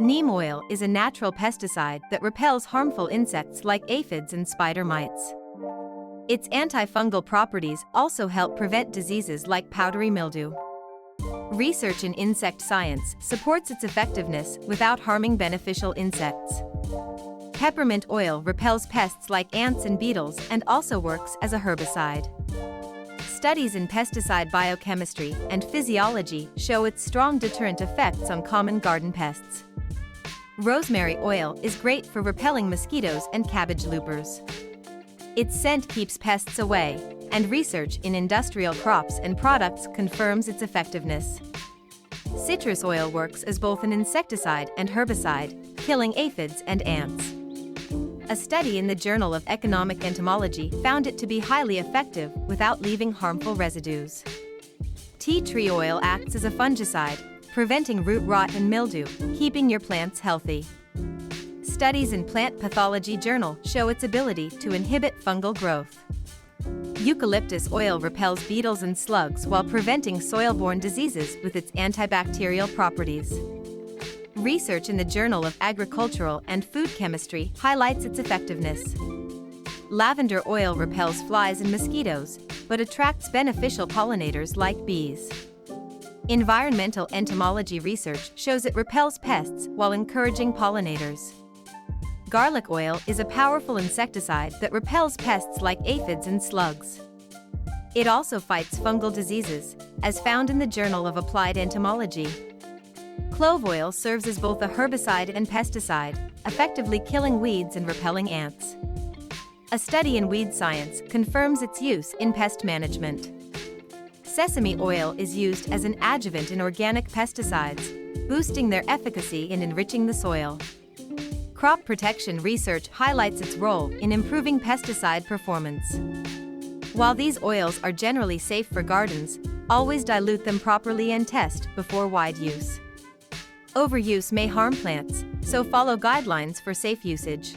Neem oil is a natural pesticide that repels harmful insects like aphids and spider mites. Its antifungal properties also help prevent diseases like powdery mildew. Research in insect science supports its effectiveness without harming beneficial insects. Peppermint oil repels pests like ants and beetles and also works as a herbicide. Studies in pesticide biochemistry and physiology show its strong deterrent effects on common garden pests. Rosemary oil is great for repelling mosquitoes and cabbage loopers. Its scent keeps pests away, and research in industrial crops and products confirms its effectiveness. Citrus oil works as both an insecticide and herbicide, killing aphids and ants. A study in the Journal of Economic Entomology found it to be highly effective without leaving harmful residues. Tea tree oil acts as a fungicide, preventing root rot and mildew, keeping your plants healthy. Studies in Plant Pathology Journal show its ability to inhibit fungal growth. Eucalyptus oil repels beetles and slugs while preventing soil-borne diseases with its antibacterial properties. Research in the Journal of Agricultural and Food Chemistry highlights its effectiveness. Lavender oil repels flies and mosquitoes, but attracts beneficial pollinators like bees. Environmental entomology research shows it repels pests while encouraging pollinators. Garlic oil is a powerful insecticide that repels pests like aphids and slugs. It also fights fungal diseases, as found in the Journal of Applied Entomology. Clove oil serves as both a herbicide and pesticide, effectively killing weeds and repelling ants. A study in weed science confirms its use in pest management. Sesame oil is used as an adjuvant in organic pesticides, boosting their efficacy and enriching the soil. Crop protection research highlights its role in improving pesticide performance. While these oils are generally safe for gardens, always dilute them properly and test before wide use. Overuse may harm plants, so follow guidelines for safe usage.